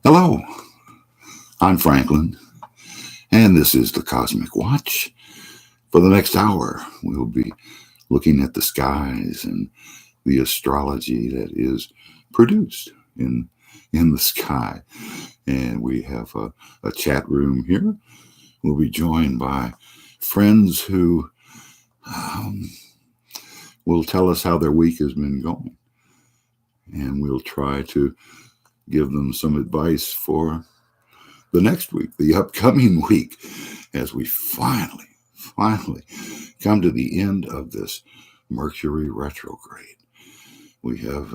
Hello, I'm Franklin, and this is the Cosmic Watch. For the next hour, we'll be looking at the skies and the astrology that is produced in the sky. And we have a chat room here. We'll be joined by friends who um, will tell us how their week has been going. And we'll try to give them some advice for the next week, the upcoming week, as we finally come to the end of this Mercury retrograde. We have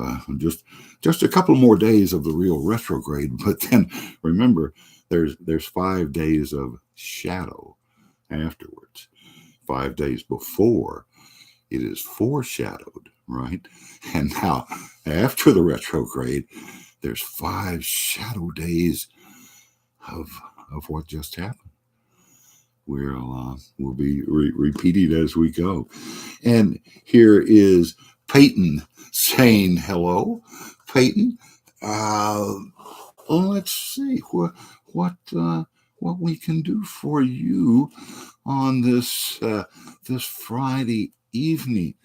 just a couple more days of the real retrograde, but then remember, there's 5 days of shadow afterwards. 5 days before it is foreshadowed, right? And now after the retrograde, there's 5 shadow days of what just happened. We'll be repeating as we go. And here is Peyton saying hello. Peyton, uh, let's see what we can do for you on this Friday evening.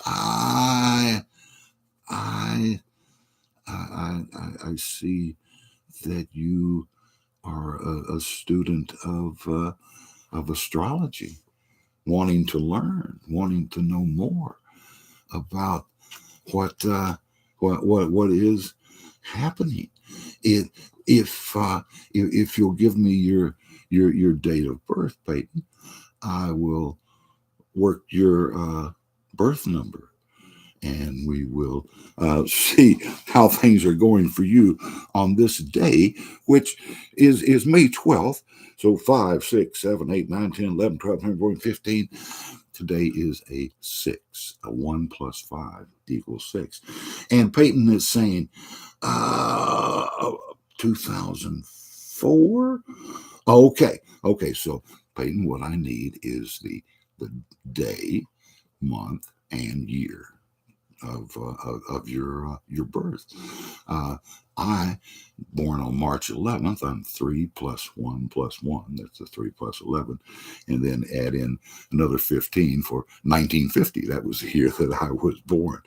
I I I see that you are a student of astrology, wanting to learn, wanting to know more about what what is happening. It, if you'll give me your date of birth, Peyton, I will work your birth number, and we will see how things are going for you on this day, which is May 12th. So 5, 6, 7, 8, 9, 10, 11, 12, 13, 14, 15. Today is a 6. A 1 plus 5 equals 6. And Peyton is saying, uh, 2004? Okay. So, Peyton, what I need is the day, month, and year of your birth. Uh, I born on March 11th. I'm 3 plus 1 plus 1. That's a 3 plus 11, and then add in another 15 for 1950. That was the year that I was born.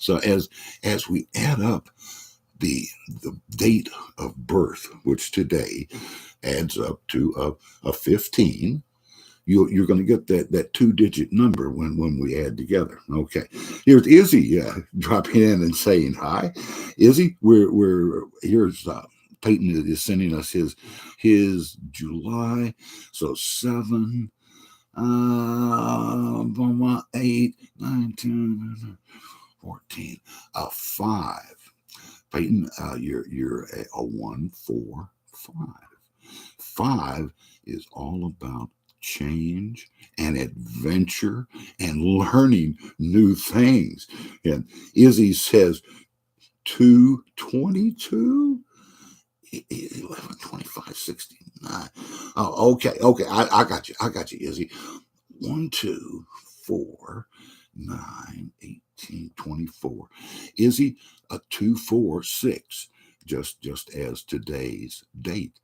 So as we add up the date of birth, which today adds up to a 15, you're going to get that 2-digit number when we add together. Okay, here's Izzy dropping in and saying hi. Izzy, we're here's Peyton is sending us his July, so 7, 8, 9, 10, 14, 5. Peyton, you're a 1, 4, 5. 5 is all about change and adventure and learning new things. And Izzy says 222, 11, 25, 69. Oh, okay. I got you, Izzy. 1, 2, 4, 9, 18, 24. Izzy, a 2, 4, 6, just as today's date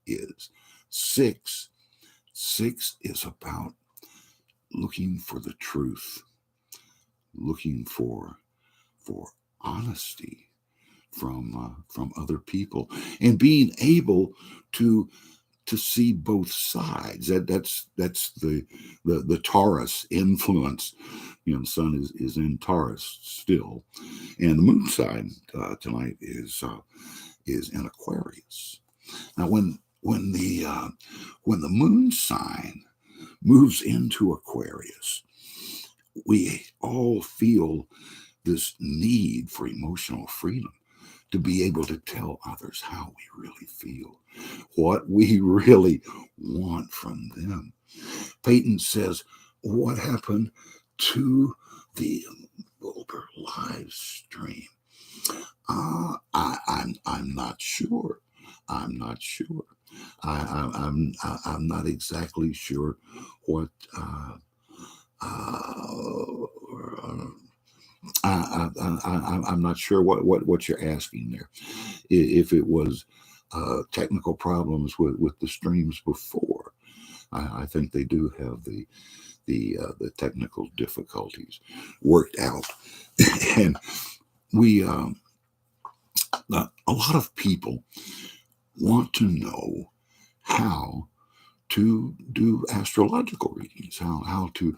is 6. 6 is about looking for the truth, looking for honesty from other people, and being able to see both sides. That's the Taurus influence. You know, the sun is in Taurus still, and the moon sign tonight is in Aquarius. Now, when the moon sign moves into Aquarius, we all feel this need for emotional freedom to be able to tell others how we really feel, what we really want from them. Peyton says, what happened to the Wilbur live stream? I'm not sure. I'm not sure. I'm not exactly sure what. Uh, I'm not sure what you're asking there. If it was technical problems with the streams before, I think they do have the technical difficulties worked out, and we a lot of people want to know how to do astrological readings, how to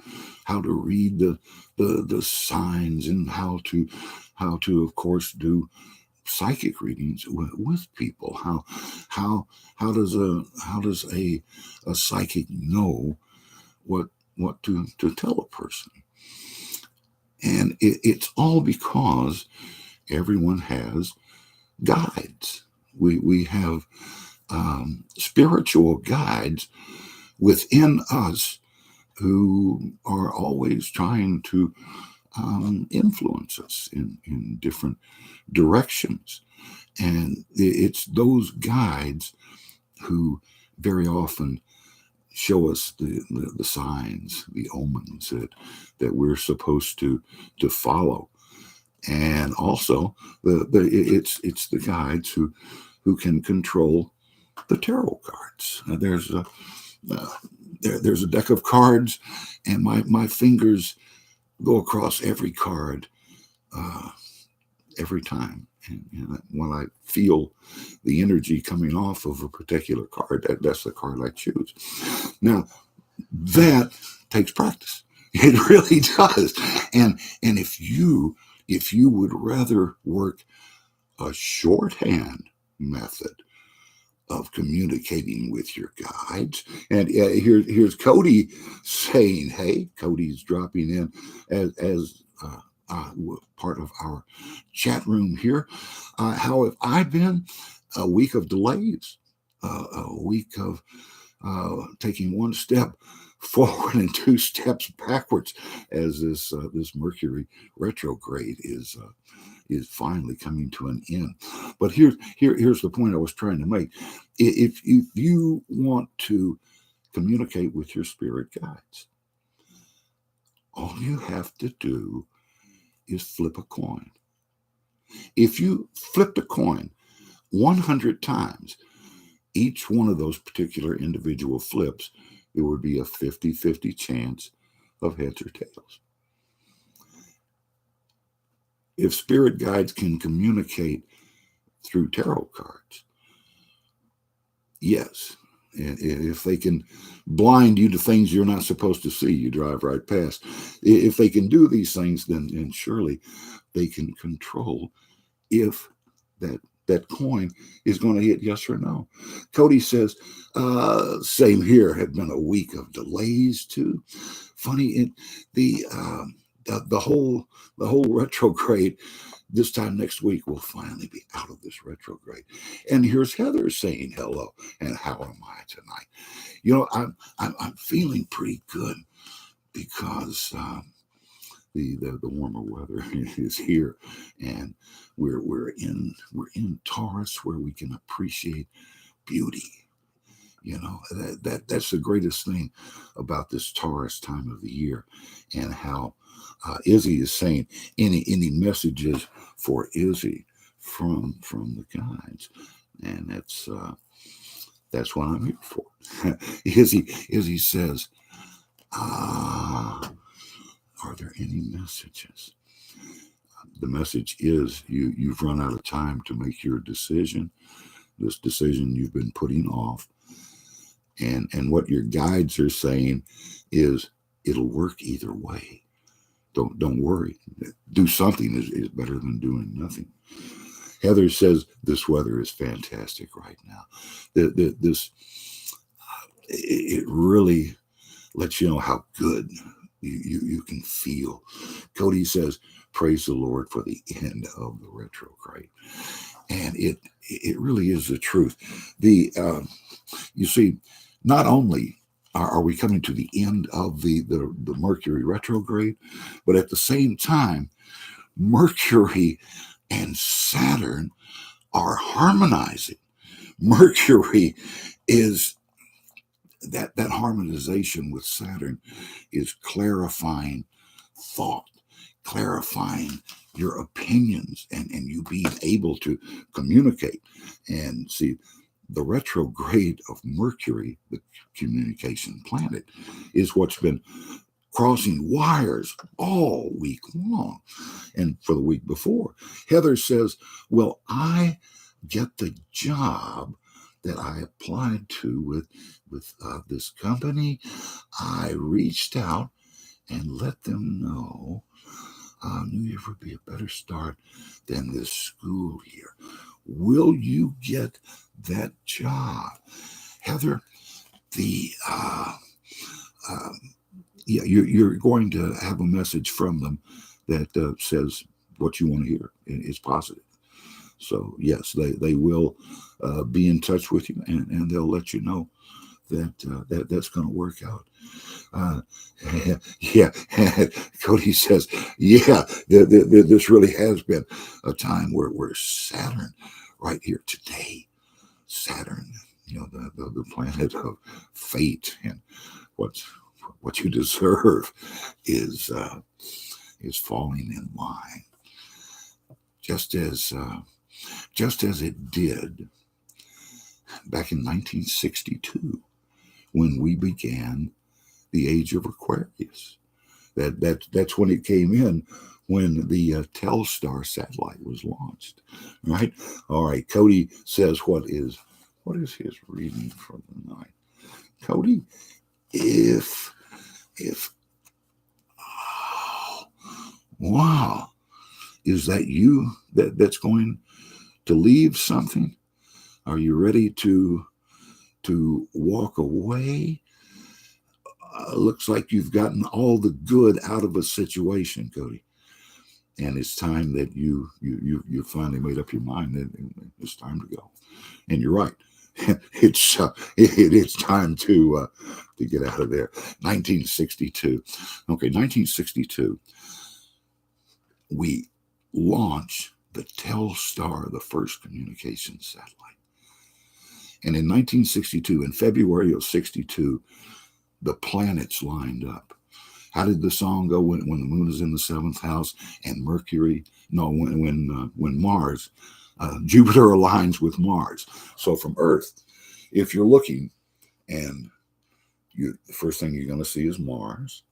read the signs, and how to of course do psychic readings with people. How does a psychic know what to tell a person? And it's all because everyone has guides. We have spiritual guides within us who are always trying to influence us in different directions. And it's those guides who very often show us the signs, the omens that we're supposed to follow. And also it's the guides who can control the tarot cards. Uh, there's a deck of cards, and my fingers go across every card uh, every time. And when I feel the energy coming off of a particular card, that's the card I choose. Now, that takes practice. It really does. And if you would rather work a shorthand method of communicating with your guides. And here's Cody saying, hey, Cody's dropping in as part of our chat room here. How have I been? A week of delays, a week of taking one step forward and two steps backwards as this Mercury retrograde is finally coming to an end. But here's the point I was trying to make. If you want to communicate with your spirit guides, all you have to do is flip a coin. If you flipped a coin 100 times, each one of those particular individual flips, it would be a 50-50 chance of heads or tails. If spirit guides can communicate through tarot cards, yes. And if they can blind you to things you're not supposed to see, you drive right past. If they can do these things, then surely they can control if that coin is going to hit yes or no. Cody says, same here. Have been a week of delays too. Funny, the whole retrograde. This time next week, we'll finally be out of this retrograde. And here's Heather saying hello. And how am I tonight? I'm feeling pretty good because the warmer weather is here, and we're in Taurus, where we can appreciate beauty. That's the greatest thing about this Taurus time of the year. And how Izzy is saying, any messages for Izzy from the guides, and that's what I'm here for. Izzy says, are there any messages? The message is you've run out of time to make your decision. This decision you've been putting off. And what your guides are saying is it'll work either way. Don't worry. Do something is better than doing nothing. Heather says this weather is fantastic right now. It really lets you know how good you can feel. Cody says, praise the Lord for the end of the retrograde. And it really is the truth. You see, not only are we coming to the end of the Mercury retrograde, but at the same time, Mercury and Saturn are harmonizing. Mercury is that harmonization with Saturn is clarifying thought, clarifying your opinions and you being able to communicate. And see, the retrograde of Mercury, the communication planet, is what's been crossing wires all week long. And for the week before, Heather says, well, I get the job that I applied to with this company. I reached out and let them know New Year would be a better start than this school year. Will you get that job? Heather, the yeah, you're going to have a message from them that says what you want to hear. It's positive. So yes, they will be in touch with you, and they'll let you know that's going to work out. Uh, yeah, Cody says, yeah, this really has been a time where Saturn, right here today, Saturn, the planet of fate and what you deserve is falling in line, just as it did back in 1962 when we began the age of Aquarius. That's when it came in, when the Telstar satellite was launched. Right? All right. Cody says, what is his reading for the night? Cody, if oh, wow, is that you that's going to leave something? Are you ready to walk away? Looks like you've gotten all the good out of a situation, Cody, and it's time that you finally made up your mind that it's time to go. And you're right. It's time to get out of there. 1962. Okay, 1962. We launch the Telstar, the first communication satellite. And in 1962, in February of 62, the planets lined up. How did the song go when the moon is in the seventh house and Mercury? No, when Mars, Jupiter aligns with Mars. So from Earth, if you're looking, and the first thing you're going to see is Mars.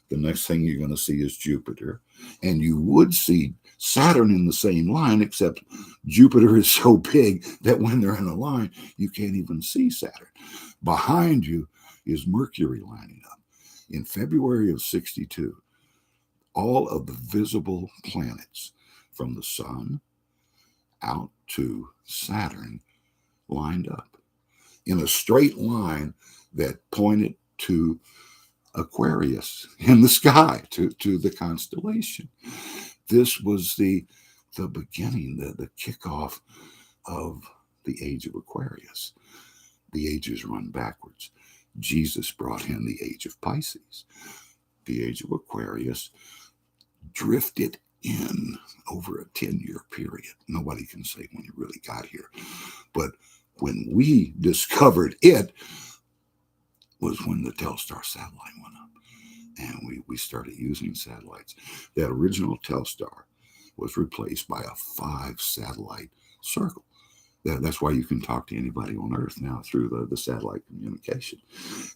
The next thing you're going to see is Jupiter, and you would see Saturn in the same line, except Jupiter is so big that when they're in a line, you can't even see Saturn. Behind you is Mercury lining up. In February of 62, all of the visible planets from the sun out to Saturn lined up in a straight line that pointed to Aquarius in the sky, to the constellation. This was the beginning, the kickoff of the age of Aquarius. The ages run backwards. Jesus brought in the age of Pisces. The age of Aquarius drifted in over a 10-year period. Nobody can say when it really got here. But when we discovered it was when the Telstar satellite went up. And we started using satellites. That original Telstar was replaced by a 5-satellite circle. That's why you can talk to anybody on Earth now through the satellite communication.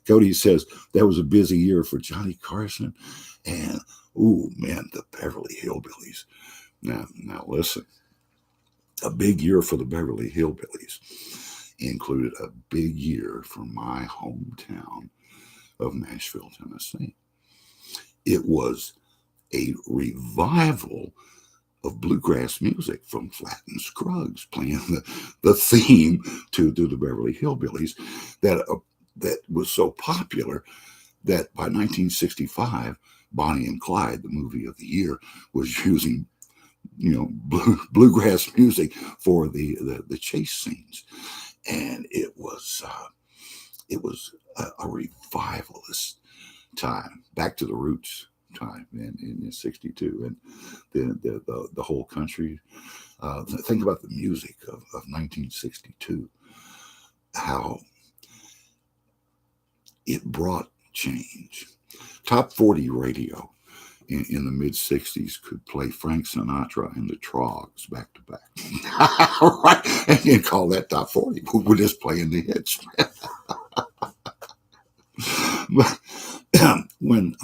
Cody says that was a busy year for Johnny Carson. And, ooh, man, the Beverly Hillbillies. Now listen, a big year for the Beverly Hillbillies included a big year for my hometown of Nashville, Tennessee. It was a revival of bluegrass music from Flatt and Scruggs, playing the theme to the Beverly Hillbillies that was so popular that by 1965, Bonnie and Clyde, the movie of the year, was using bluegrass music for the chase scenes, and it was a revivalist time, back to the roots time in 62, and the whole country. Think about the music of 1962, how it brought change. Top 40 radio in the mid-'60s could play Frank Sinatra and the Trogs back to back. Right? And you call that top 40. We're just playing the hits. But when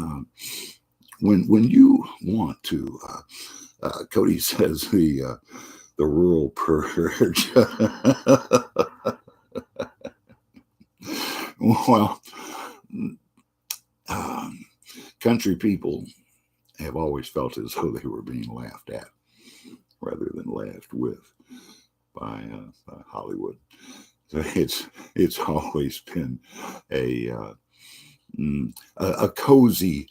you want to, Cody says the rural purge. Well, country people have always felt as though they were being laughed at rather than laughed with by Hollywood. So it's always been a cozy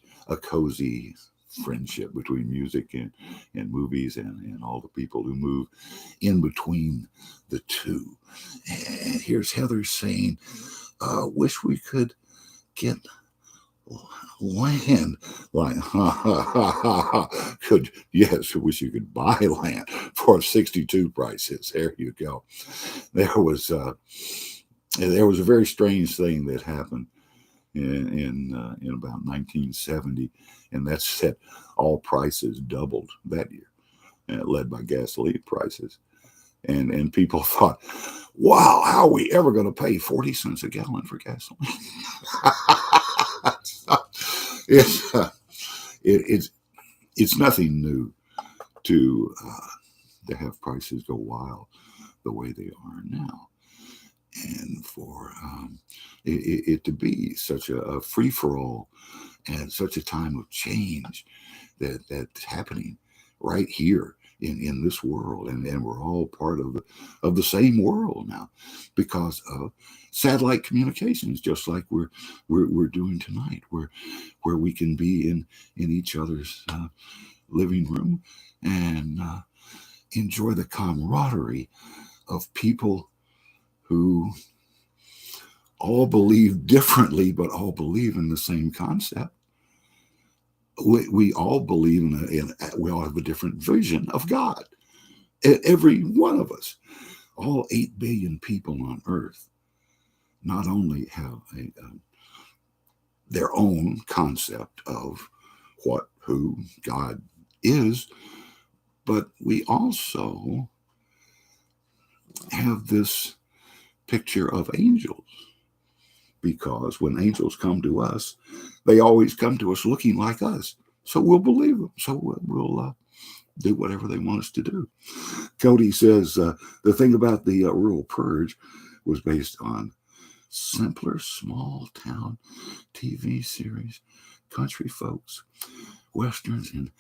friendship between music and movies and all the people who move in between the two. And here's Heather saying, wish we could get land. Like, yes, wish you could buy land for 62 prices. There you go. There was a very strange thing that happened in about 1970, and that set all prices doubled that year, led by gasoline prices. And people thought, wow, how are we ever going to pay 40 cents a gallon for gasoline? It's nothing new to have prices go wild the way they are now, and for it to be such a free for all and such a time of change that's happening right here in this world, and we're all part of the same world now because of satellite communications, just like we're doing tonight, where we can be in each other's living room and enjoy the camaraderie of people who all believe differently, but all believe in the same concept. We all believe we all have a different vision of God. Every one of us, all 8 billion people on Earth, not only have their own concept of who God is, but we also have this picture of angels. Because when angels come to us, they always come to us looking like us. So we'll believe them. So we'll do whatever they want us to do. Cody says the thing about the rural purge was based on simpler, small town TV series, country folks, westerns, and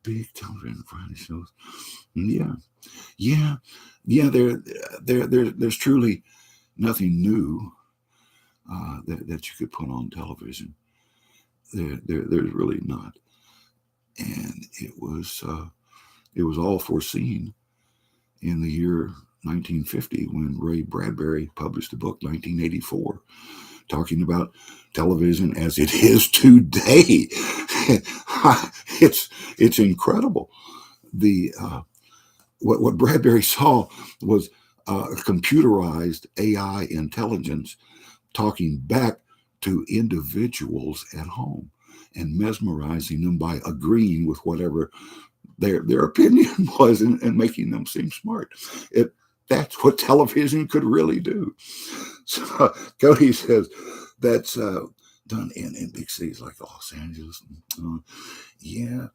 big television variety shows. Yeah. There's truly nothing new that you could put on television. There's really not, and it was all foreseen in the year 1950 when Ray Bradbury published the book 1984, talking about television as it is today. It's incredible. The what Bradbury saw was computerized AI intelligence talking back to individuals at home and mesmerizing them by agreeing with whatever their opinion was and making them seem smart. That's what television could really do. So Cody says that's done in big cities like Los Angeles. Yeah.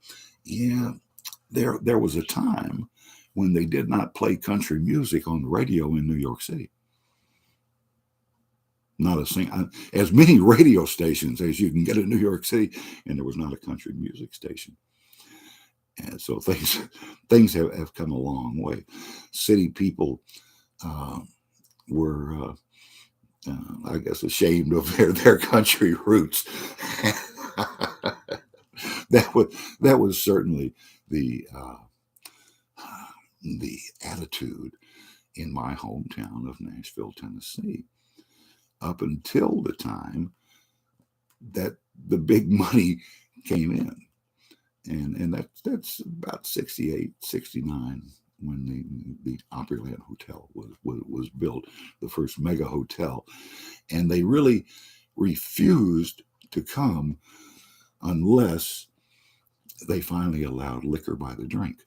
There was a time when they did not play country music on the radio in New York City. Not a single, as many radio stations as you can get in New York City, and there was not a country music station. And so things have come a long way. City people were, I guess, ashamed of their country roots. That was certainly the attitude in my hometown of Nashville, Tennessee, up until the time that the big money came in. And that's about 68, 69 when the Opryland Hotel was built, the first mega hotel. And they really refused to come unless they finally allowed liquor by the drink,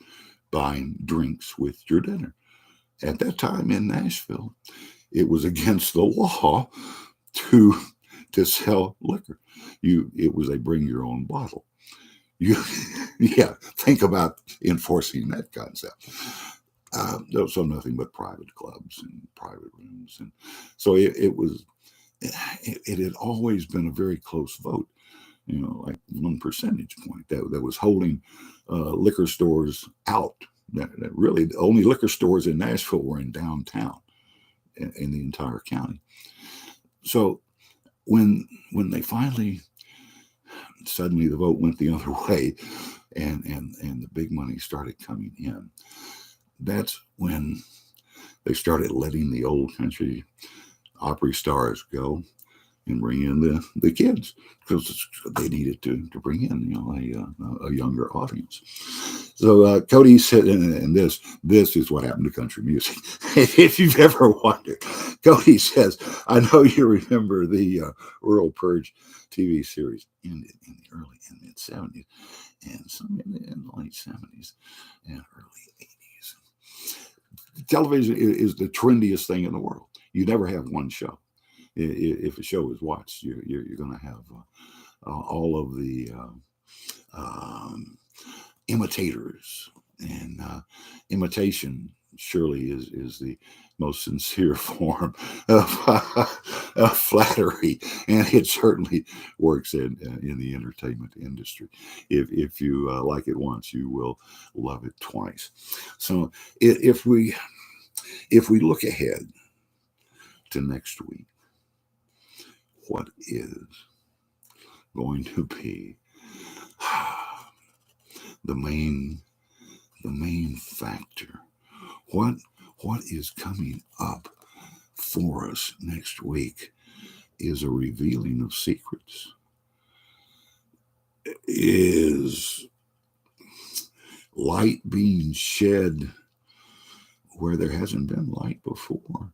buying drinks with your dinner. At that time in Nashville, it was against the law to to sell liquor. It was a bring your own bottle. You yeah, think about enforcing that concept. So nothing but private clubs and private rooms, and so it was. It had always been a very close vote, like 1 percentage point that was holding liquor stores out. That really, the only liquor stores in Nashville were in downtown in the entire county. So when they finally suddenly the vote went the other way, and the big money started coming in, that's when they started letting the old country Opry stars go and bring in the kids because they needed to bring in a younger audience. So Cody said, and this is what happened to country music. If you've ever wondered, Cody says, I know you remember the Rural Purge TV series ended in the early and mid 70s, and some in the late 70s and early 80s. Television is the trendiest thing in the world. You never have one show. If a show is watched, you're going to have all of the imitators, and imitation surely is the most sincere form of flattery, and it certainly works in the entertainment industry. If you like it once, you will love it twice. So if we look ahead to next week, what is going to be the main factor? What is coming up for us next week is a revealing of secrets. Is light being shed where there hasn't been light before?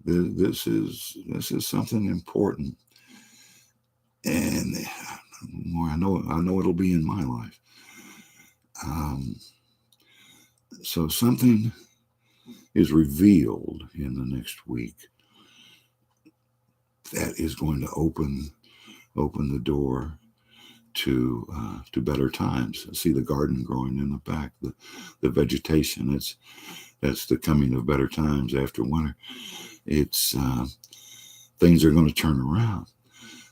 This is something important, and more I know it'll be in my life. So something is revealed in the next week that is going to open the door to better times. See the garden growing in the back, the vegetation. That's the coming of better times after winter. It's things are going to turn around.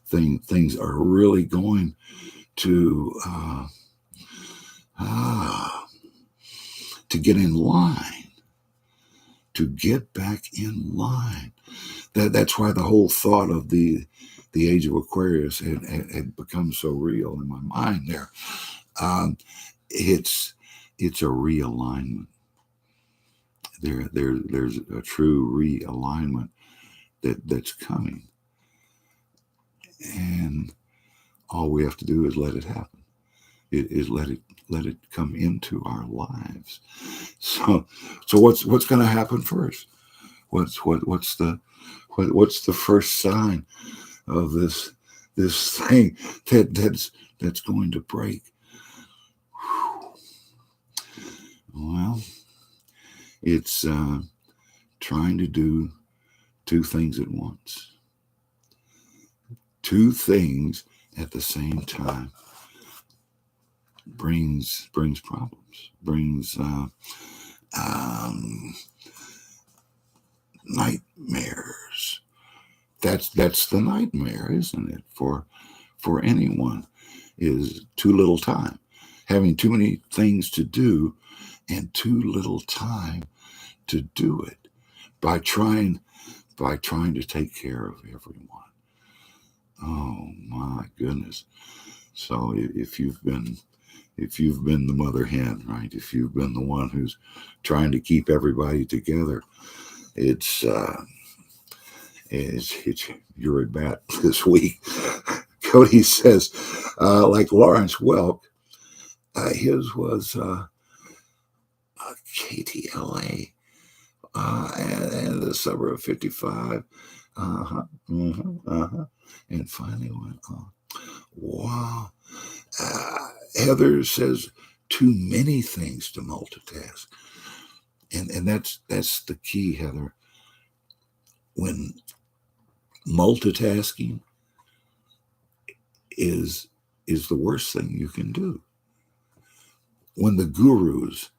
Things are really going to get in line, to get back in line. That's why the whole thought of the age of Aquarius had become so real in my mind there. It's a realignment. There's a true realignment that's coming, and all we have to do is let it happen. Let it come into our lives. So what's going to happen first? What's the first sign of this thing that's going to break? Well, it's trying to do two things at once. Two things at the same time brings problems, brings nightmares. That's the nightmare, isn't it? For anyone, is too little time, having too many things to do and too little time to do it, by trying to take care of everyone. Oh my goodness. So if you've been the mother hen, right? If you've been the one who's trying to keep everybody together, it's you're at bat this week. Cody says, like Lawrence Welk, his was KTLA, and the summer of '55, and finally went, oh, wow. Heather says too many things to multitask. And that's the key, Heather. When multitasking is the worst thing you can do. When the gurus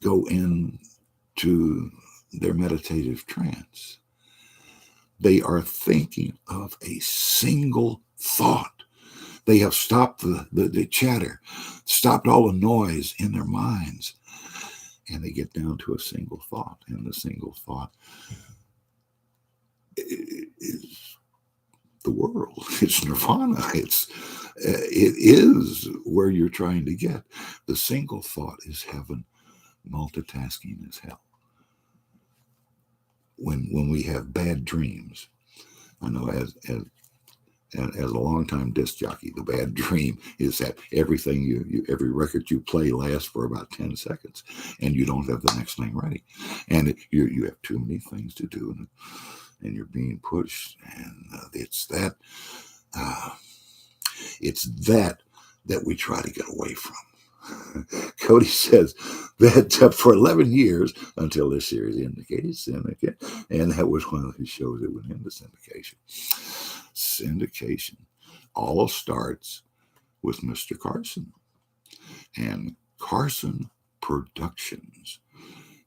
go into their meditative trance, they are thinking of a single thought. They have stopped the chatter, stopped all the noise in their minds, and they get down to a single thought. And the single thought is the world. It's nirvana. It is where you're trying to get. The single thought is heaven. Multitasking is hell. When we have bad dreams, I know as a longtime disc jockey, the bad dream is that everything every record you play lasts for about 10 seconds, and you don't have the next thing ready, and you have too many things to do, and you're being pushed, and it's that we try to get away from. Cody says that for 11 years, until this series indicates, and that was one of his shows that went into syndication. Syndication all starts with Mr. Carson and Carson Productions.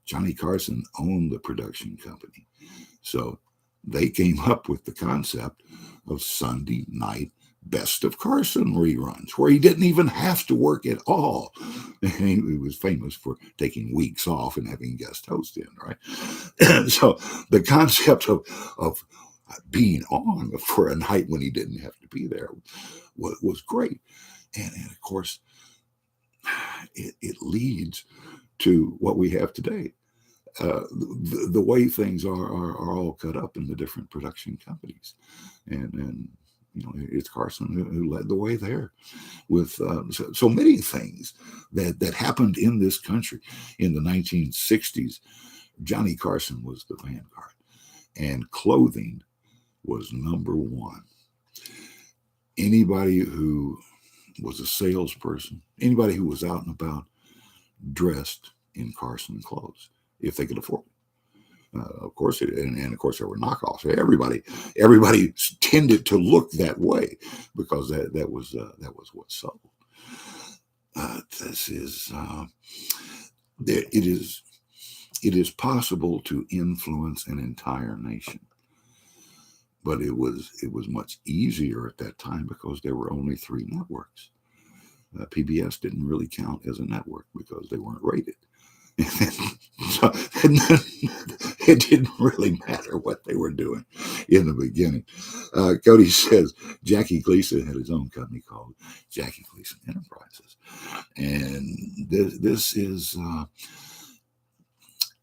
Johnny Carson owned the production company, so they came up with the concept of Sunday night Best of Carson reruns, where he didn't even have to work at all. And he was famous for taking weeks off and having guest hosts in, right? So the concept of being on for a night when he didn't have to be there was great. And of course, it leads to what we have today. The way things are all cut up in the different production companies. And it's Carson who led the way there with so many things that happened in this country in the 1960s. Johnny Carson was the vanguard, and clothing was number one. Anybody who was a salesperson, anybody who was out and about, dressed in Carson clothes if they could afford it. Of course, and of course there were knockoffs. Everybody tended to look that way because that was what sold. It is possible to influence an entire nation, but it was much easier at that time because there were only 3 networks. PBS didn't really count as a network because they weren't rated. So it didn't really matter what they were doing in the beginning. Cody says Jackie Gleason had his own company called Jackie Gleason Enterprises, and this is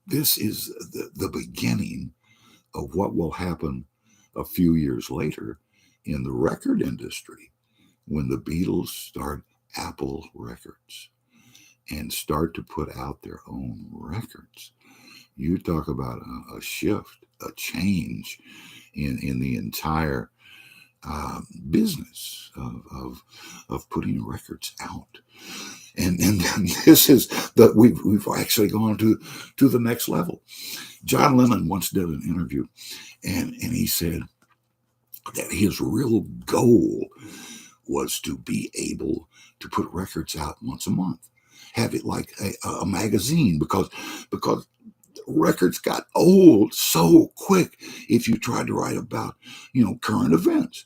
the beginning of what will happen a few years later in the record industry when the Beatles start Apple Records and start to put out their own records. You talk about a shift, a change in the entire business of putting records out. And this is we've actually gone to the next level. John Lennon once did an interview, and he said that his real goal was to be able to put records out once a month, have it like a magazine, because records got old so quick if you tried to write about current events.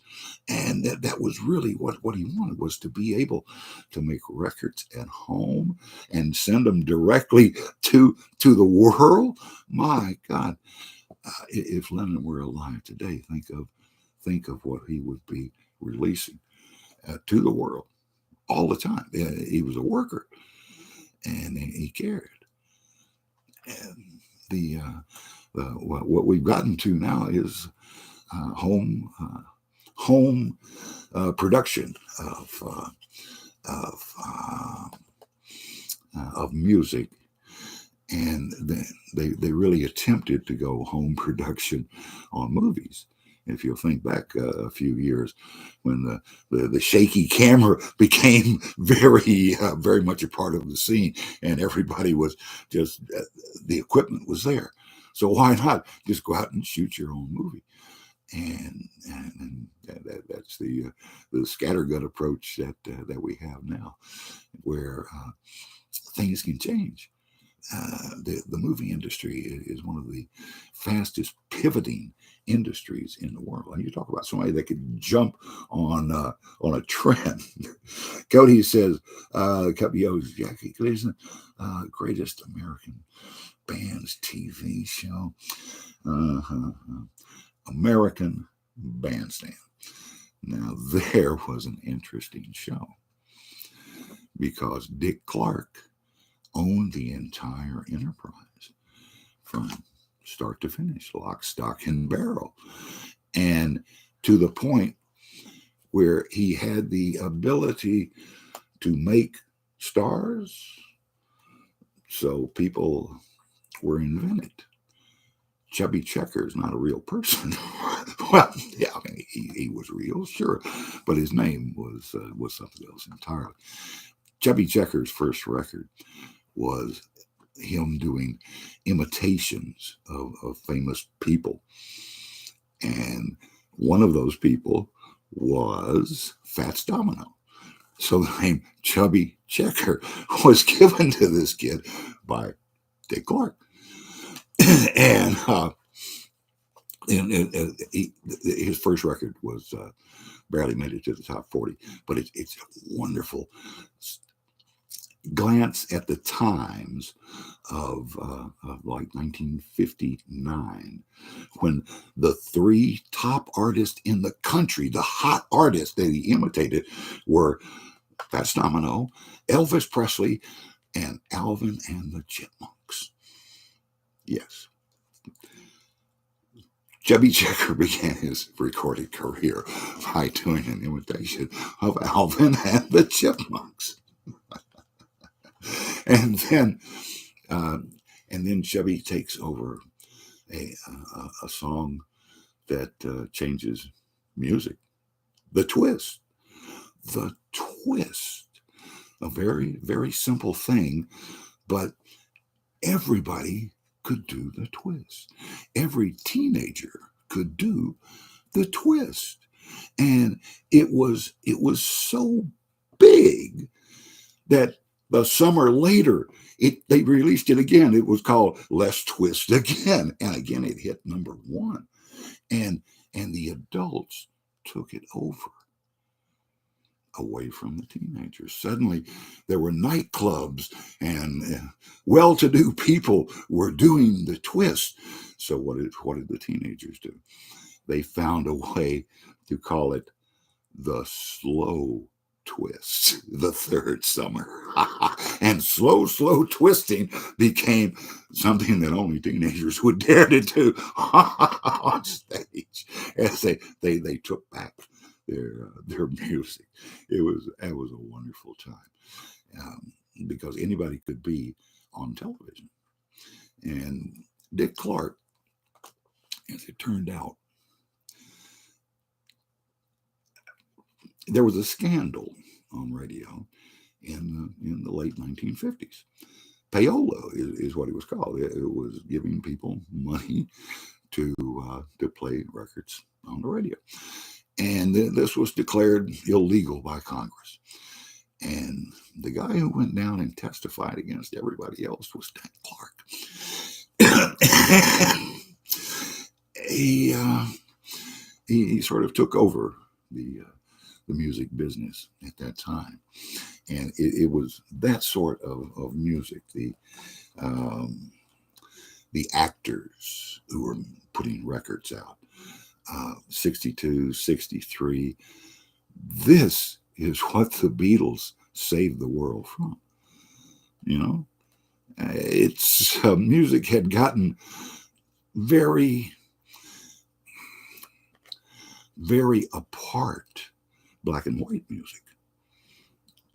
And that was really what he wanted, was to be able to make records at home and send them directly to the world. My God, if Lennon were alive today, think of what he would be releasing to the world all the time. He was a worker, and he cared. And what we've gotten to now is home production of music, and they really attempted to go home production on movies. If you'll think back a few years, when the shaky camera became very much a part of the scene, and everybody was just the equipment was there. So why not just go out and shoot your own movie? And that's the scattergut approach that we have now, where things can change. The movie industry is one of the fastest pivoting industries in the world. And you talk about somebody that could jump on a trend. Cody says, Jackie Gleason, greatest American bands TV show, American Bandstand. Now there was an interesting show because Dick Clark owned the entire enterprise from start to finish, lock, stock, and barrel. And to the point where he had the ability to make stars, so people were invented. Chubby Checker is not a real person. Well, yeah, I mean, he was real, sure, but his name was something else entirely. Chubby Checker's first record was him doing imitations of famous people. And one of those people was Fats Domino. So the name Chubby Checker was given to this kid by Dick Clark. And his first record was barely made it to the top 40, but it's a wonderful glance at the times of like 1959, when the three top artists in the country, the hot artists that he imitated, were Fats Domino, Elvis Presley, and Alvin and the Chipmunks. Yes. Chubby Checker began his recorded career by doing an imitation of Alvin and the Chipmunks. And then Chubby takes over a song that changes music. The Twist. The Twist. A very, very simple thing, but everybody could do the twist. Every teenager could do the twist. And it was so big that the summer later, they released it again. It was called Let's Twist Again. And again, it hit number one. And the adults took it over, away from the teenagers. Suddenly, there were nightclubs and well-to-do people were doing the twist. So what did the teenagers do? They found a way to call it the slow twist, the third summer. And slow twisting became something that only teenagers would dare to do on stage, as they took back their music. It was a wonderful time, because anybody could be on television. And Dick Clark, as it turned out, there was a scandal on radio in the late 1950s. Payola is what it was called. It was giving people money to play records on the radio. And this was declared illegal by Congress. And the guy who went down and testified against everybody else was Dick Clark. He sort of took over the music business at that time. And it was that sort of music, the actors who were putting records out, 62, 63. This is what the Beatles saved the world from. It's music had gotten very, very apart, black and white music.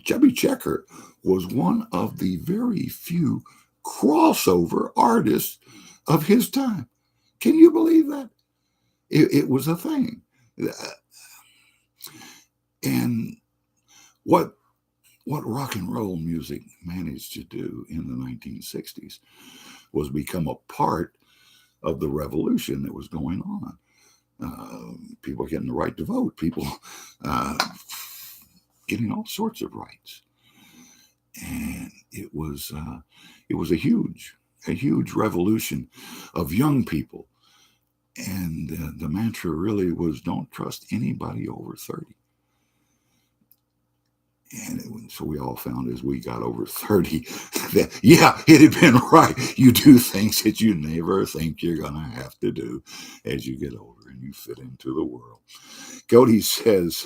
Chubby Checker was one of the very few crossover artists of his time. Can you believe that? It was a thing. And what rock and roll music managed to do in the 1960s was become a part of the revolution that was going on. People getting the right to vote, people uh, getting all sorts of rights, and it was a huge revolution of young people. And the mantra really was, don't trust anybody over 30. And so we all found as we got over 30 that, yeah, it had been right. You do things that you never think you're going to have to do as you get older and you fit into the world. Cody says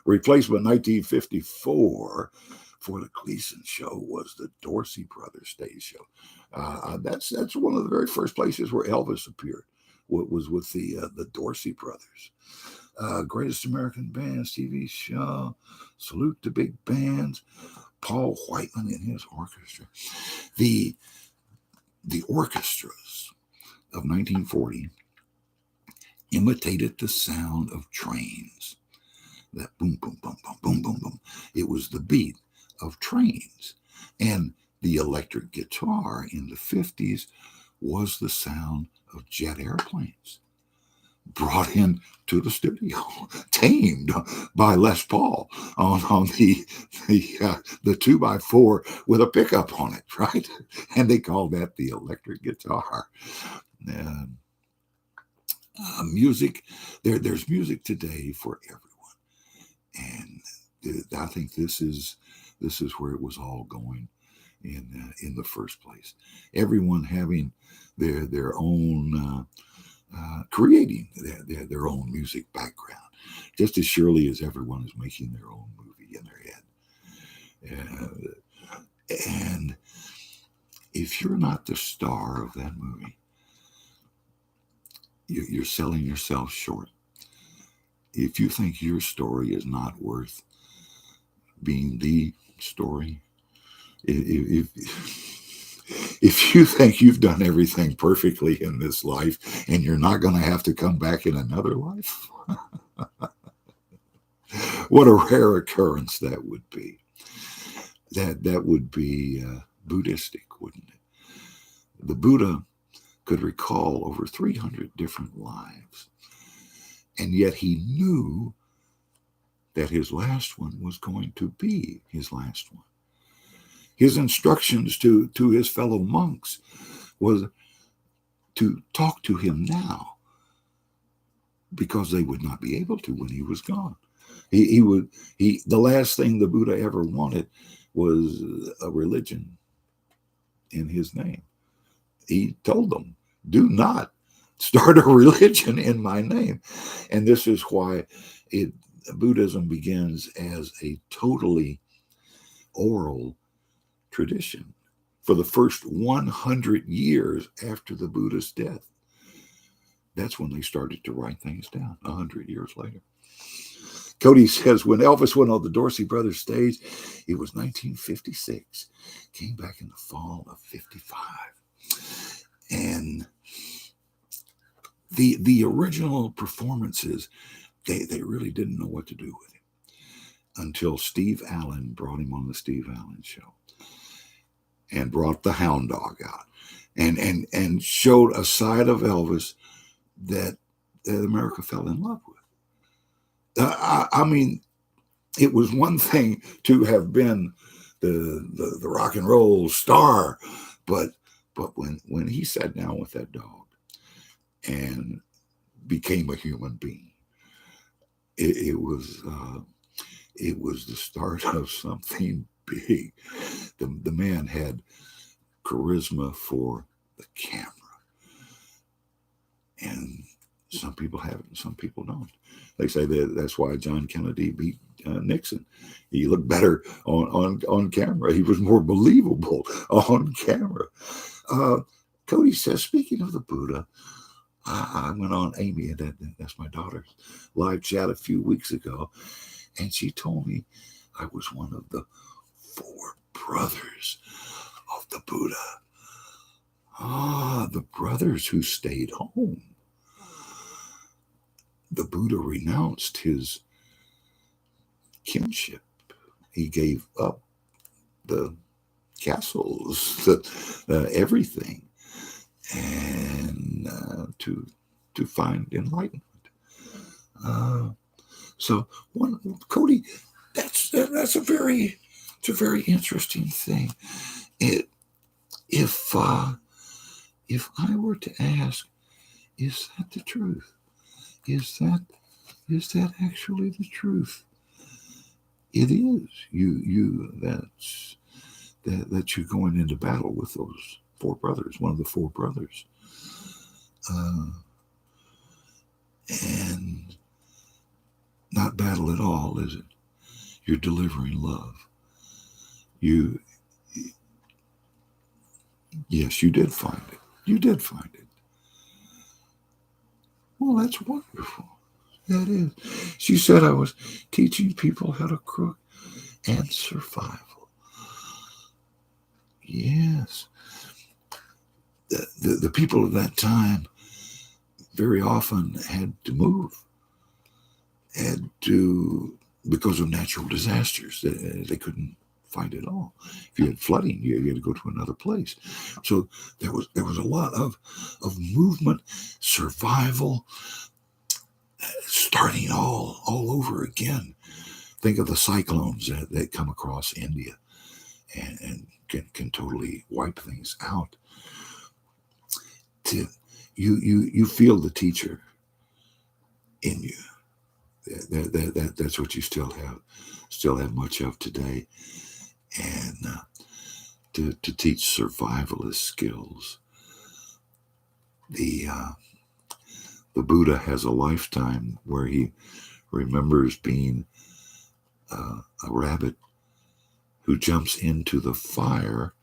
replacement 1954 for the Gleason show was the Dorsey Brothers stage show. That's one of the very first places where Elvis appeared. Was with the Dorsey Brothers. Greatest American Bands TV show, Salute to Big Bands, Paul Whiteman and his orchestra. The orchestras of 1940 imitated the sound of trains. That boom, boom, boom, boom, boom, boom, boom. It was the beat of trains. And the electric guitar in the 50s was the sound of jet airplanes brought in to the studio, tamed by Les Paul on the 2x4 with a pickup on it, right? And they called that the electric guitar. Music, there's music today for everyone, and I think this is where it was all going in the first place. Everyone having their own. Creating their own music background, just as surely as everyone is making their own movie in their head. And if you're not the star of that movie, you're selling yourself short. If you think your story is not worth being the story, if you think you've done everything perfectly in this life and you're not going to have to come back in another life, what a rare occurrence that would be. That would be Buddhistic, wouldn't it? The Buddha could recall over 300 different lives, and yet he knew that his last one was going to be his last one. His instructions to his fellow monks was to talk to him now, because they would not be able to when he was gone. The last thing the Buddha ever wanted was a religion in his name. He told them, do not start a religion in my name. And this is why Buddhism begins as a totally oral tradition for the first 100 years after the Buddha's death. That's when they started to write things down 100 years later. Cody says, when Elvis went on the Dorsey Brothers stage, it was 1956. Came back in the fall of 55. And the original performances, they really didn't know what to do with him until Steve Allen brought him on the Steve Allen Show and brought the hound dog out and showed a side of Elvis that America fell in love with. I mean, it was one thing to have been the rock and roll star, but when he sat down with that dog and became a human being, it was the start of something big. The man had charisma for the camera, and some people have it and some people don't. They say that's why John Kennedy beat Nixon. He looked better on camera. He was more believable on camera. Cody says, speaking of the Buddha, I went on Amy, that's my daughter's live chat a few weeks ago, and she told me I was one of the 4 brothers of the Buddha. The brothers who stayed home. the Buddha renounced his kinship. He gave up the castles, everything, and to find enlightenment. So, Cody, that's a very interesting thing. If I were to ask, is that the truth? Is that actually the truth? It is. That you're going into battle with those four brothers, one of the four brothers, and not battle at all, is it? You're delivering love. Yes, you did find it. You did find it. Well, that's wonderful. That is. She said I was teaching people how to cook and survival. Yes. The people of that time very often had to move, because of natural disasters. They couldn't find it all. If you had flooding, you had to go to another place. So there was a lot of movement, survival, starting all over again. Think of the cyclones that come across India and can totally wipe things out. You feel the teacher in you. That's what you still have much of today, and to teach survivalist skills. The Buddha has a lifetime where he remembers being a rabbit who jumps into the fire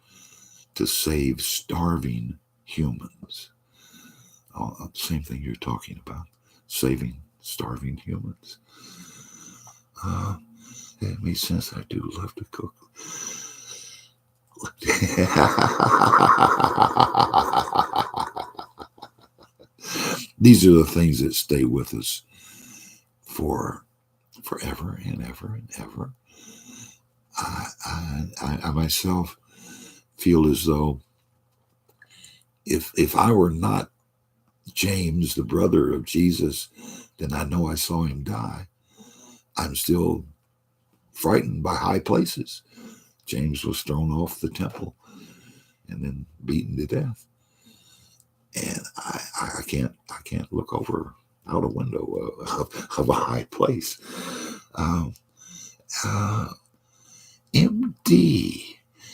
to save starving humans. Same thing you're talking about, saving starving humans. It makes sense. I do love to cook. These are the things that stay with us for forever and ever and ever. I myself feel as though if I were not James, the brother of Jesus, then I know I saw him die. I'm still frightened by high places. James was thrown off the temple and then beaten to death. And I can't look over out a window of a high place.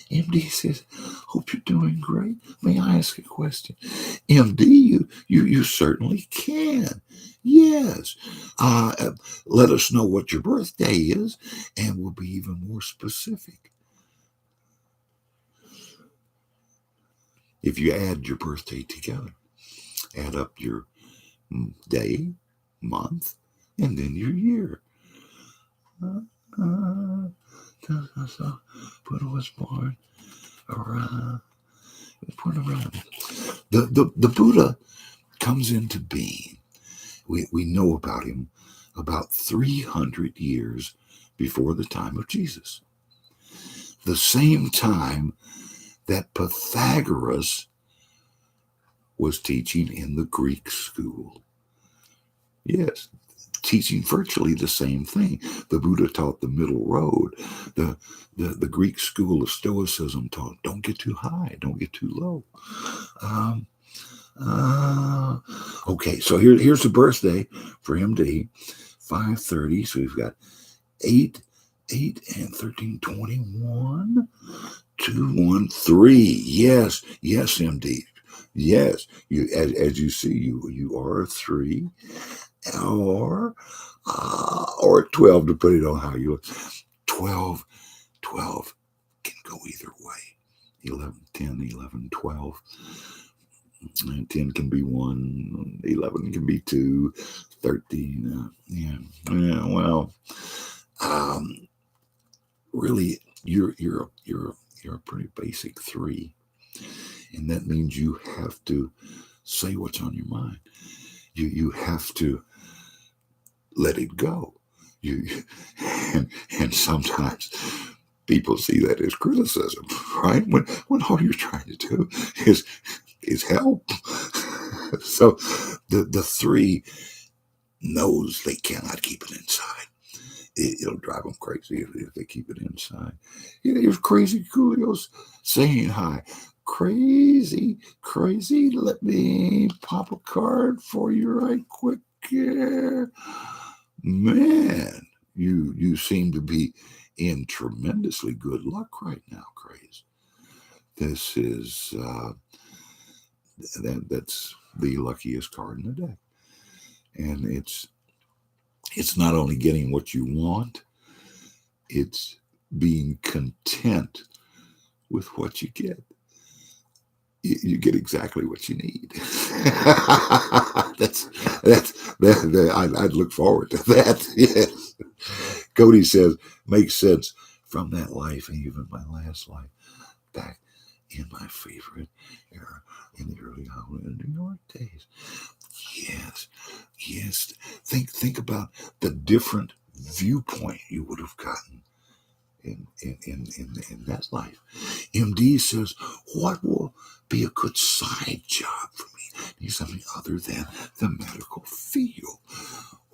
MD says, hope you're doing great. May I ask a question? MD, you certainly can. Yes. Let us know what your birthday is, and we'll be even more specific. If you add your birthday together, add up your day, month, and then your year. Buddha was born around. The Buddha comes into being. We know about him about 300 years before the time of Jesus. The same time that Pythagoras was teaching in the Greek school. Yes, teaching virtually the same thing. The Buddha taught the middle road. The Greek school of Stoicism taught don't get too high, don't get too low. Okay, so here's the birthday for MD, 530. So we've got 8 and 13, 21, 213. Yes, MD. Yes, you as you see, you are a 3 or 12, to put it on how you look. 12 can go either way. 11, 10, 11, 12. 10 can be 1, 11 can be 2, 13. Really, you're a pretty basic 3, and that means you have to say what's on your mind. You have to let it go. You and sometimes people see that as criticism, right? When all you're trying to do is help. So the three knows they cannot keep it inside. It'll drive them crazy if they keep it inside. Here's Crazy Coolio's saying hi. Crazy, crazy. Let me pop a card for you right quick here. Man, you seem to be in tremendously good luck right now, Craze. This is that's the luckiest card in the deck, and it's not only getting what you want, it's being content with what you get. You get exactly what you need. I'd look forward to that. Yes. Cody says, makes sense from that life, and even my last life, back in my favorite era in the early Hollywood New York days. Yes, yes. Think about the different viewpoint you would have gotten in that life. MD says, what will be a good side job for me? Need something other than the medical field.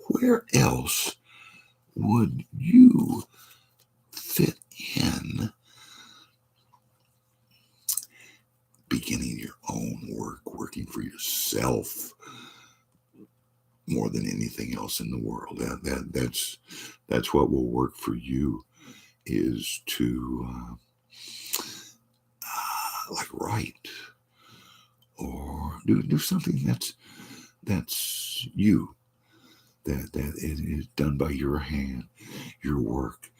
Where else would you fit in beginning your own work, working for yourself more than anything else in the world? That's what will work for you, is to like write or do something that's you, that it is done by your hand, your work,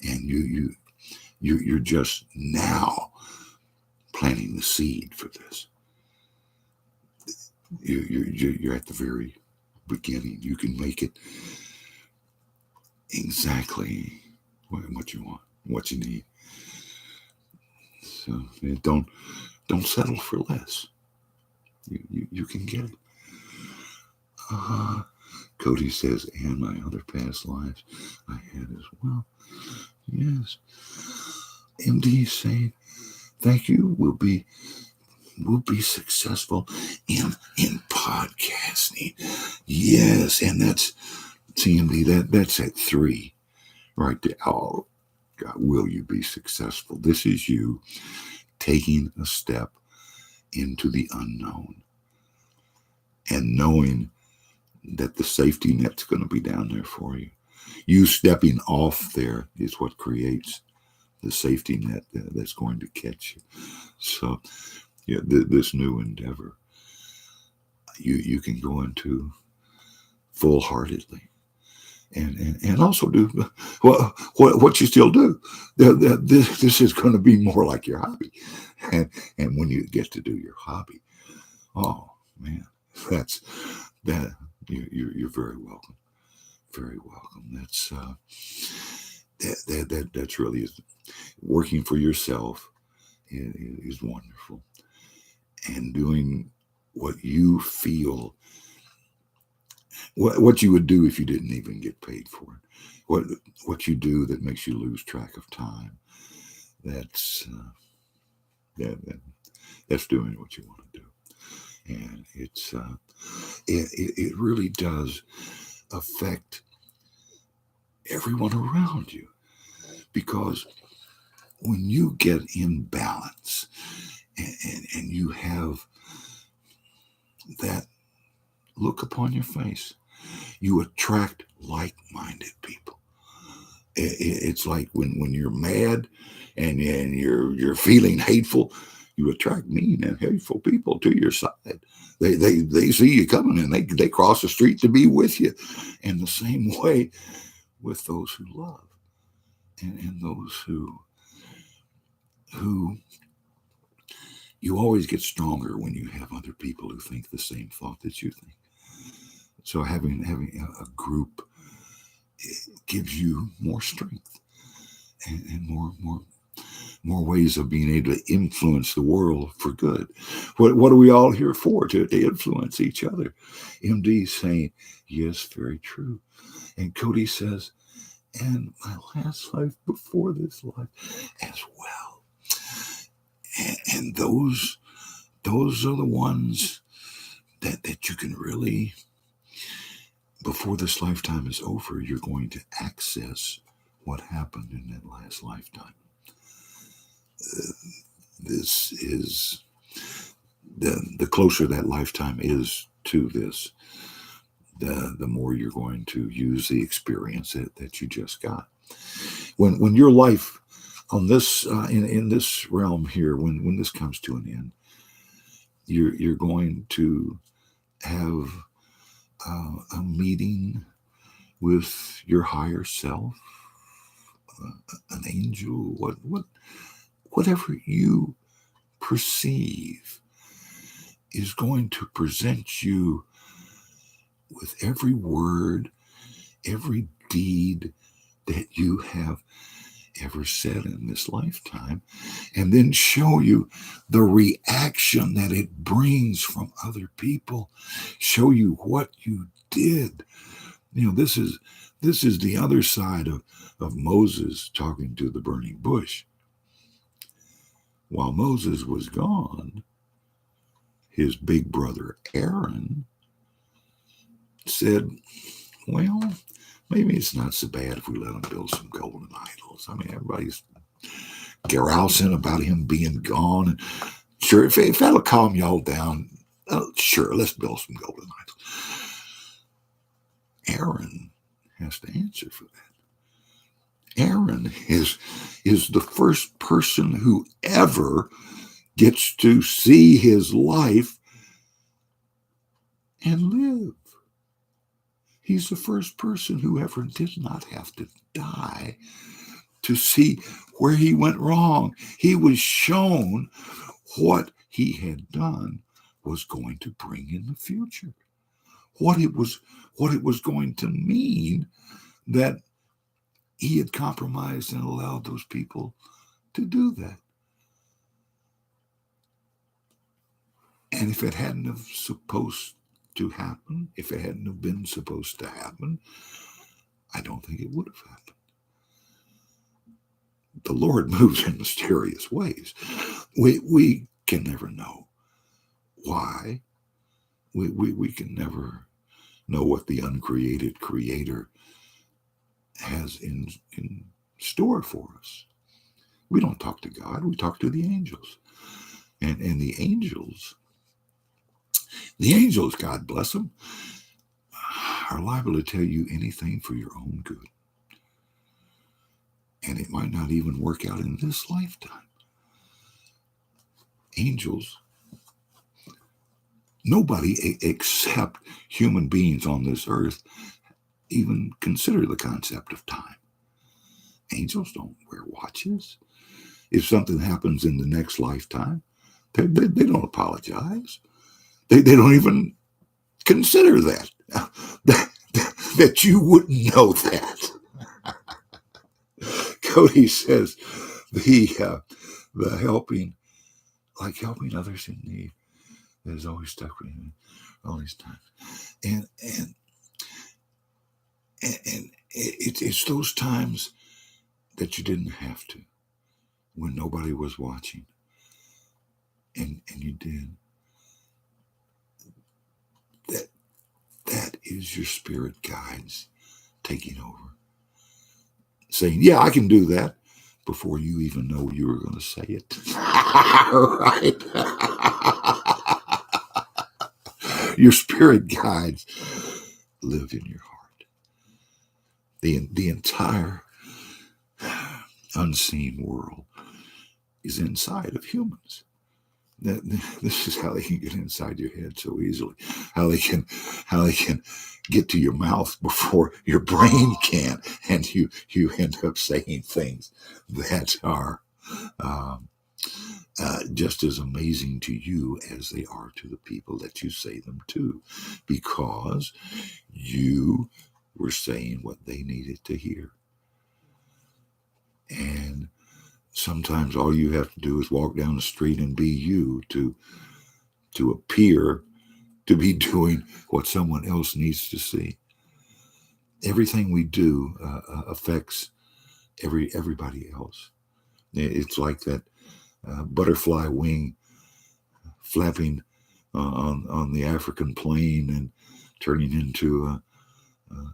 and you're just now planting the seed for this. You're at the very beginning. You can make it exactly what you want, what you need. So don't settle for less. You can get it. Cody says, and my other past lives I had as well. Yes. MD is saying, thank you. We'll be successful in podcasting. Yes, and that's CMD. That's at 3 right there. Oh God, will you be successful? This is you taking a step into the unknown and knowing that the safety net's going to be down there for you. You stepping off there is what creates the safety net that's going to catch you. So, yeah, this new endeavor, you can go into full-heartedly, and also do what you still do. This is going to be more like your hobby, and when you get to do your hobby, oh man, that's that. You're very welcome. Very welcome. That's really is working for yourself is wonderful, and doing what you feel, what you would do if you didn't even get paid for it. What you do that makes you lose track of time. That's that's doing what you want to do, and it really does affect everyone around you, because when you get in balance and you have that look upon your face, you attract like-minded people. It's like when you're mad and you're feeling hateful, you attract mean and hateful people to your side. They see you coming, and they cross the street to be with you. And the same way with those who love and those who you always get stronger when you have other people who think the same thought that you think. So having a group, it gives you more strength and more ways of being able to influence the world for good. What are we all here for? To influence each other. MD saying, yes, very true. And Cody says, and my last life before this life as well. And those are the ones that you can really, before this lifetime is over, you're going to access what happened in that last lifetime. This is the closer that lifetime is to this, the more you're going to use the experience that you just got. When your life on this in this realm here, when this comes to an end, you're going to have a meeting with your higher self, an angel, whatever you perceive is going to present you with every word, every deed that you have ever said in this lifetime, and then show you the reaction that it brings from other people, show you what you did. This is the other side of Moses talking to the burning bush. While Moses was gone, his big brother Aaron said, well, maybe it's not so bad if we let him build some golden idols. I mean, everybody's carousing about him being gone. And sure, if that'll calm y'all down, sure, let's build some golden idols. Aaron has to answer for that. Aaron is the first person who ever gets to see his life and live. He's the first person who ever did not have to die to see where he went wrong. He was shown what he had done was going to bring in the future. What it was going to mean that he had compromised and allowed those people to do that. And if it hadn't have supposed to happen, if it hadn't have been supposed to happen, I don't think it would have happened. The Lord moves in mysterious ways. We can never know why. We can never know what the uncreated Creator has in store for us. We don't talk to God, we talk to the angels. And the angels, God bless them, are liable to tell you anything for your own good. And it might not even work out in this lifetime. Angels, nobody except human beings on this earth even consider the concept of time. Angels don't wear watches. If something happens in the next lifetime, they don't apologize. They don't even consider that you wouldn't know that. Cody says the helping, like helping others in need, that has always stuck with me all these times. And it's those times that you didn't have to, when nobody was watching, and you did. That is your spirit guides taking over, saying, yeah, I can do that, before you even know you were going to say it. Right? Your spirit guides live in your heart. The entire unseen world is inside of humans. This is how they can get inside your head so easily. How they can get to your mouth before your brain can, and you end up saying things that are just as amazing to you as they are to the people that you say them to, because you were saying what they needed to hear. And sometimes all you have to do is walk down the street and be you to appear to be doing what someone else needs to see. everything we do affects everybody else. It's like that butterfly wing flapping on the African plain and turning into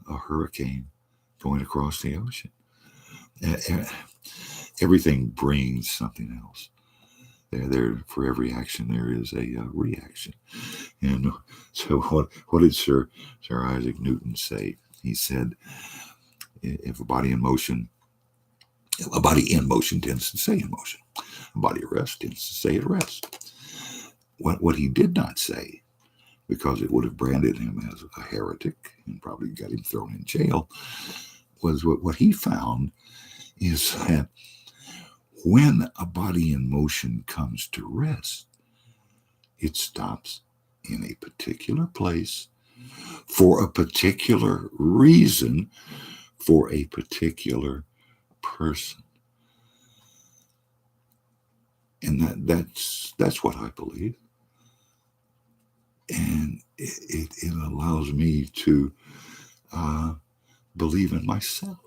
a hurricane going across the ocean. Uh, Everything brings something else. There for every action there is a reaction. And so what did Sir Isaac Newton say? He said, if a body in motion tends to stay in motion. A body at rest tends to stay at rest. What he did not say, because it would have branded him as a heretic and probably got him thrown in jail, was what he found is that when a body in motion comes to rest, it stops in a particular place for a particular reason for a particular person. And that's what I believe. And it allows me to believe in myself.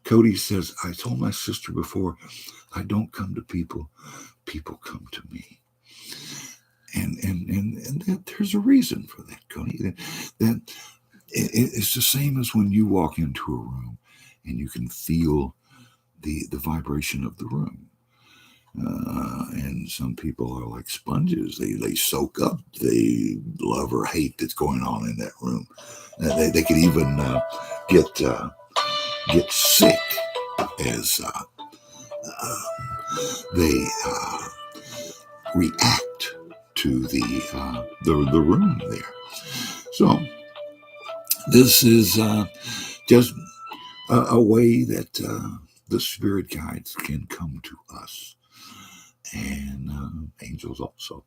Cody says, I told my sister before, I don't come to people, people come to me. And there's a reason for that, Cody. That it's the same as when you walk into a room and you can feel the vibration of the room. And some people are like sponges. They soak up the love or hate that's going on in that room. They could even get sick as they react to the room there. So this is just a way that the spirit guides can come to us, and angels also.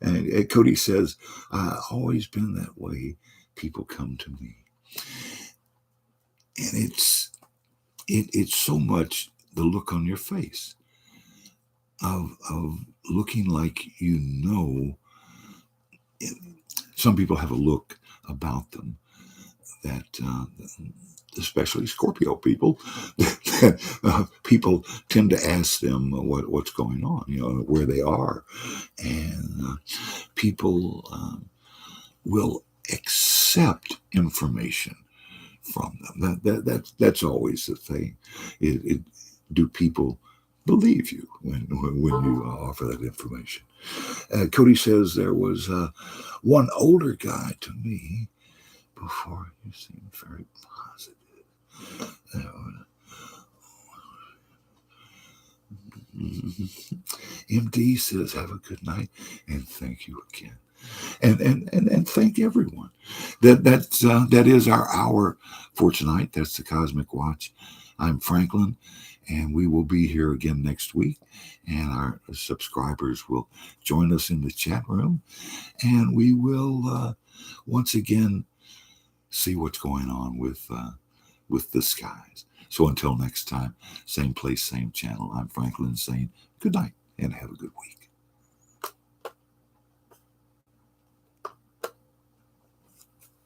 And Cody says, always been that way. People come to me, and it's so much the look on your face of looking like you know. Some people have a look about them that, especially Scorpio people, people tend to ask them what's going on, where they are, and people will accept information from them. That's always the thing. Do people believe you when you offer that information? Cody says there was one older guy to me before. You seem very positive. MD says, have a good night and thank you again. And thank everyone. That is our hour for tonight. That's the Cosmic Watch. I'm Franklin, and we will be here again next week. And our subscribers will join us in the chat room, and we will once again see what's going on with the skies. So until next time, same place, same channel. I'm Franklin saying good night and have a good week.